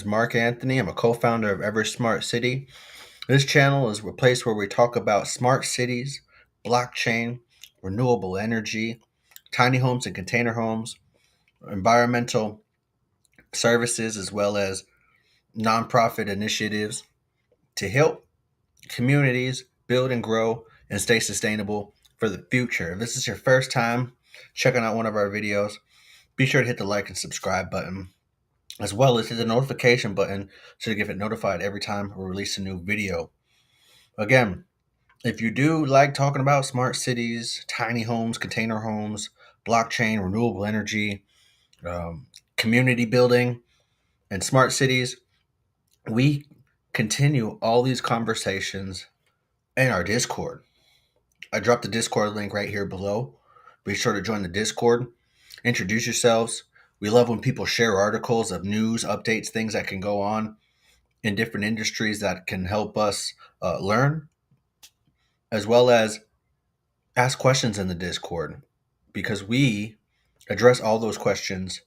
Mark Anthony. I'm a co-founder of Ever Smart City. This channel is a place where we talk about smart cities, blockchain, renewable energy, tiny homes and container homes, environmental services, as well as nonprofit initiatives to help communities build and grow and stay sustainable for the future. If this is your first time checking out one of our videos, be sure to hit the like and subscribe button, as well as hit the notification button so you get notified every time we release a new video. Again, if you do like talking about smart cities, tiny homes, container homes, blockchain, renewable energy, um, community building, and smart cities, we continue all these conversations in our Discord. I dropped the Discord link right here below. Be sure to join the Discord. Introduce yourselves. We love when people share articles of news, updates, things that can go on in different industries that can help us learn, as well as ask questions in the Discord, because we address all those questions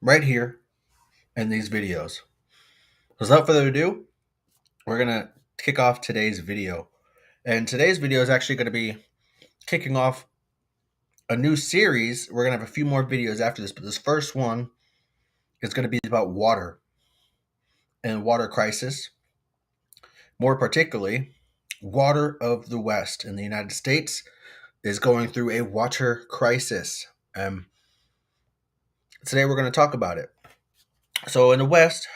right here in these videos. Without further ado, we're going to kick off today's video. And today's video is actually going to be kicking off a new series. We're going to have a few more videos after this, but this first one is going to be about water and water crisis. More particularly, water of the West in the United States is going through a water crisis. Today we're going to talk about it. So in the West,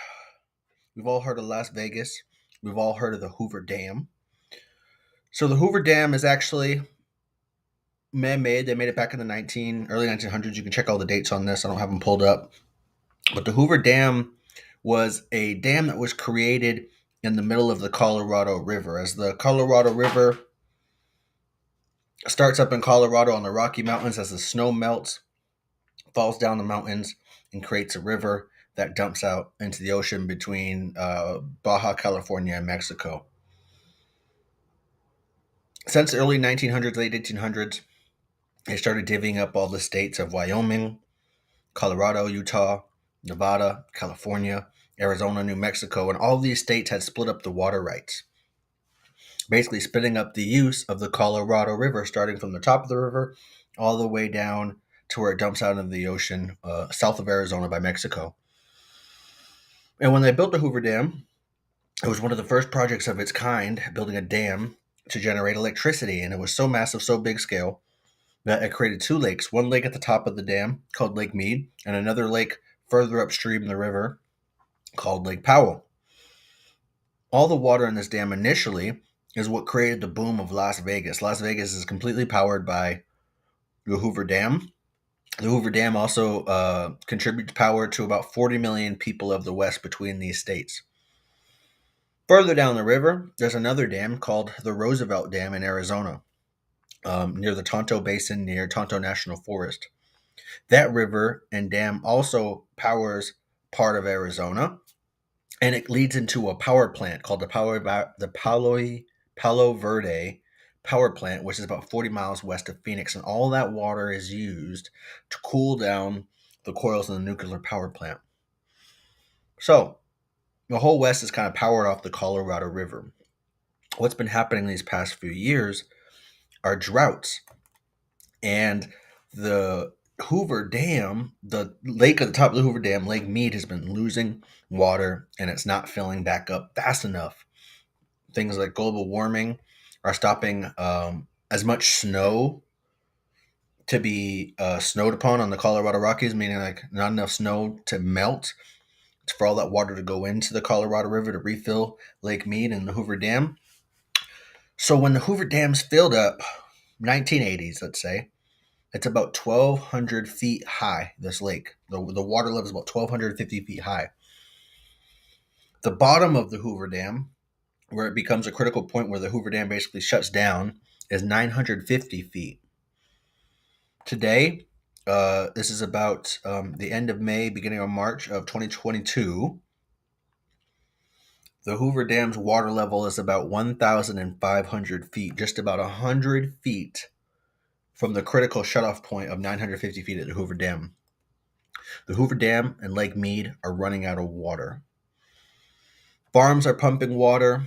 we've all heard of Las Vegas. We've all heard of the Hoover Dam. So the Hoover Dam is actually man-made. They made it back in the early 1900s. You can check all the dates on this. I don't have them pulled up. But the Hoover Dam was a dam that was created in the middle of the Colorado River. As the Colorado River starts up in Colorado on the Rocky Mountains, as the snow melts, falls down the mountains, and creates a river that dumps out into the ocean between Baja California and Mexico. Since the early 1900s, late 1800s, they started divvying up all the states of Wyoming, Colorado, Utah, Nevada, California, Arizona, New Mexico, and all these states had split up the water rights, basically splitting up the use of the Colorado River, starting from the top of the river all the way down to where it dumps out into the ocean south of Arizona by Mexico. And when they built the Hoover Dam, it was one of the first projects of its kind, building a dam to generate electricity. And it was so massive, so big scale, that it created two lakes. One lake at the top of the dam called Lake Mead, and another lake further upstream in the river called Lake Powell. All the water in this dam initially is what created the boom of Las Vegas. Las Vegas is completely powered by the Hoover Dam. The Hoover Dam also contributes power to about 40 million people of the West between these states. Further down the river, there's another dam called the Roosevelt Dam in Arizona, near the Tonto Basin, near Tonto National Forest. That river and dam also powers part of Arizona, and it leads into a power plant called the Palo Verde power plant, which is about 40 miles west of Phoenix, and all that water is used to cool down the coils in the nuclear power plant. So the whole West is kind of powered off the Colorado River. What's been happening these past few years are droughts, and the Hoover Dam, the lake at the top of the Hoover Dam, Lake Mead, has been losing water, and it's not filling back up fast enough. Things like global warming are stopping as much snow to be snowed upon on the Colorado Rockies, meaning like not enough snow to melt for all that water to go into the Colorado River to refill Lake Mead and the Hoover Dam. So when the Hoover Dam's filled up, 1980s, let's say, it's about 1,200 feet high, this lake. The water level is about 1,250 feet high. The bottom of the Hoover Dam, where it becomes a critical point where the Hoover Dam basically shuts down, is 950 feet. Today, this is about the end of May, beginning of March of 2022. The Hoover Dam's water level is about 1,500 feet, just about 100 feet from the critical shutoff point of 950 feet at the Hoover Dam. The Hoover Dam and Lake Mead are running out of water. Farms are pumping water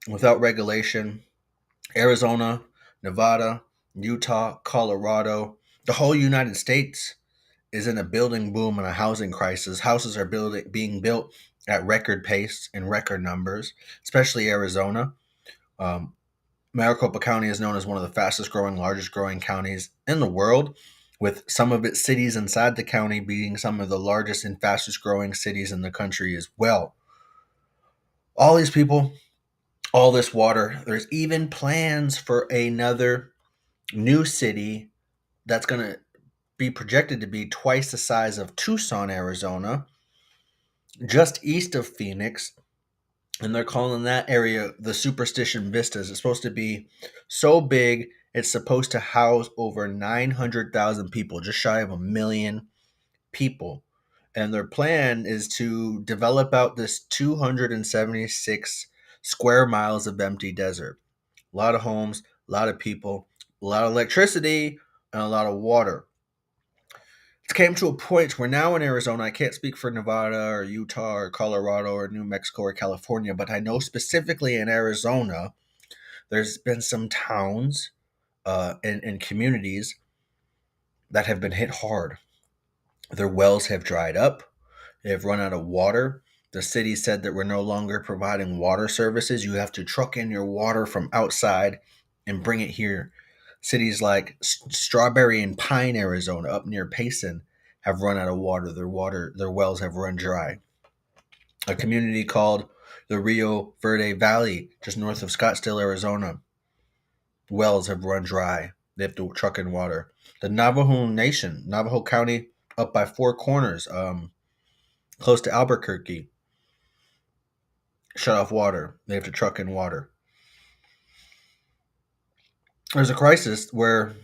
without regulation. Arizona, Nevada, Utah, Colorado, the whole United States is in a building boom and a housing crisis. Houses are being built at record pace in record numbers, especially Arizona. Um, Maricopa County is known as one of the fastest growing, largest growing counties in the world, with some of its cities inside the county being some of the largest and fastest growing cities in the country as well. All these people, all this water, there's even plans for another new city that's going to be projected to be twice the size of Tucson, Arizona, just east of Phoenix. And they're calling that area the Superstition Vistas. It's supposed to be so big, it's supposed to house over 900,000 people, just shy of 1 million people. And their plan is to develop out this 276 square miles of empty desert. A lot of homes, a lot of people, a lot of electricity, and a lot of water. It came to a point where now in Arizona, I can't speak for Nevada or Utah or Colorado or New Mexico or California, but I know specifically in Arizona, there's been some towns and communities that have been hit hard. Their wells have dried up, they have run out of water. The city said that we're no longer providing water services. You have to truck in your water from outside and bring it here. Cities like Strawberry and Pine, Arizona, up near Payson, have run out of water. Their wells have run dry. A community called the Rio Verde Valley, just north of Scottsdale, Arizona, wells have run dry. They have to truck in water. The Navajo Nation, Navajo County, up by Four Corners, close to Albuquerque, shut off water. They have to truck in water. There's a crisis where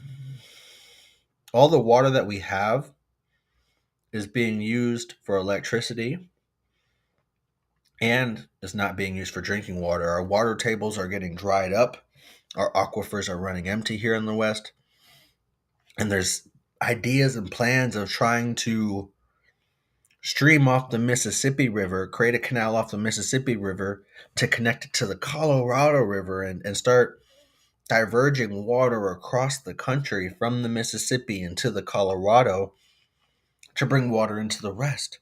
all the water that we have is being used for electricity and is not being used for drinking water. Our water tables are getting dried up. Our aquifers are running empty here in the West. And there's ideas and plans of trying to stream off the Mississippi River, create a canal off the Mississippi River to connect it to the Colorado River and start diverging water across the country from the Mississippi into the Colorado to bring water into the rest.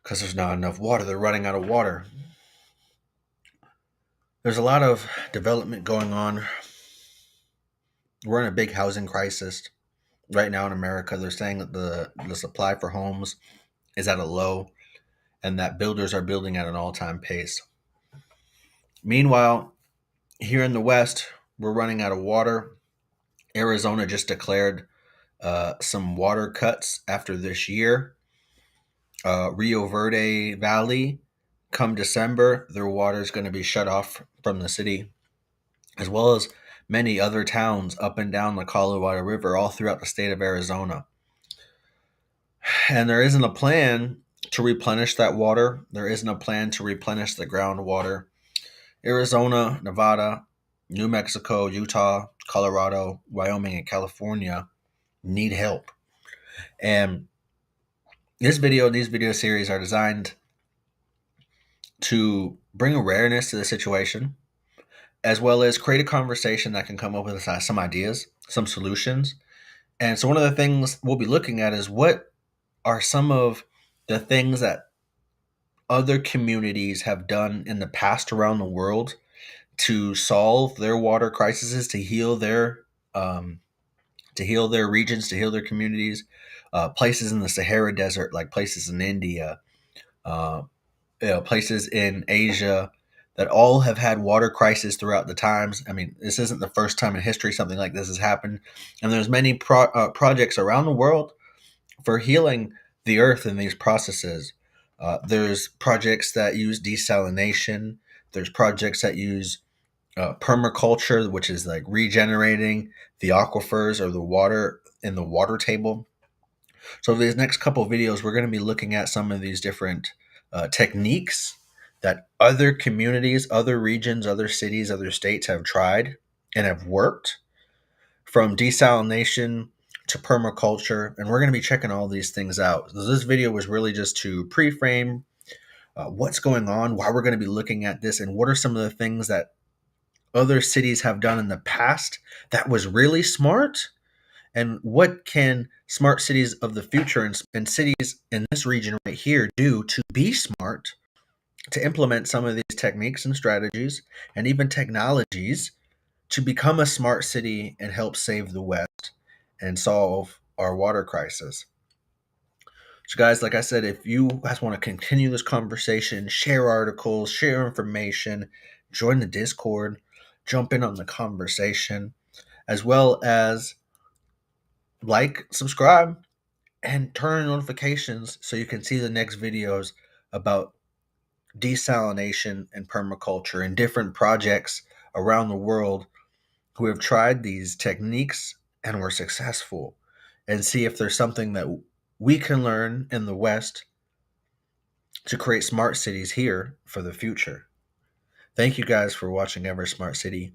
Because there's not enough water. They're running out of water. There's a lot of development going on. We're in a big housing crisis right now in America. They're saying that the supply for homes is at a low and that builders are building at an all-time pace. Meanwhile, here in the West, we're running out of water. Arizona just declared some water cuts after this year. Rio Verde Valley, come December, their water is going to be shut off from the city, as well as many other towns up and down the Colorado River, all throughout the state of Arizona. And there isn't a plan to replenish that water. There isn't a plan to replenish the groundwater. Arizona, Nevada, New Mexico, Utah, Colorado, Wyoming, and California need help. And these video series are designed to bring awareness to the situation, as well as create a conversation that can come up with some ideas, some solutions. And so one of the things we'll be looking at is what are some of the things that other communities have done in the past around the world to solve their water crises, to heal their regions, to heal their communities. Places in the Sahara Desert, like places in India, places in Asia, that all have had water crises throughout the times. I mean, this isn't the first time in history something like this has happened, and there's many projects around the world for healing the earth in these processes. There's projects that use desalination. There's projects that use permaculture, which is like regenerating the aquifers or the water in the water table. So these next couple of videos, we're going to be looking at some of these different techniques that other communities, other regions, other cities, other states have tried and have worked, from desalination to permaculture. And we're going to be checking all these things out. So this video was really just to pre-frame what's going on, why we're going to be looking at this, and what are some of the things that other cities have done in the past that was really smart, and what can smart cities of the future and cities in this region right here do to be smart, to implement some of these techniques and strategies and even technologies to become a smart city and help save the West and solve our water crisis. So, guys, like I said, if you guys want to continue this conversation, share articles, share information, join the Discord, jump in on the conversation, as well as like, subscribe, and turn on notifications so you can see the next videos about desalination and permaculture and different projects around the world who have tried these techniques and were successful, and see if there's something that we can learn in the West to create smart cities here for the future. Thank you guys for watching Ever Smart City.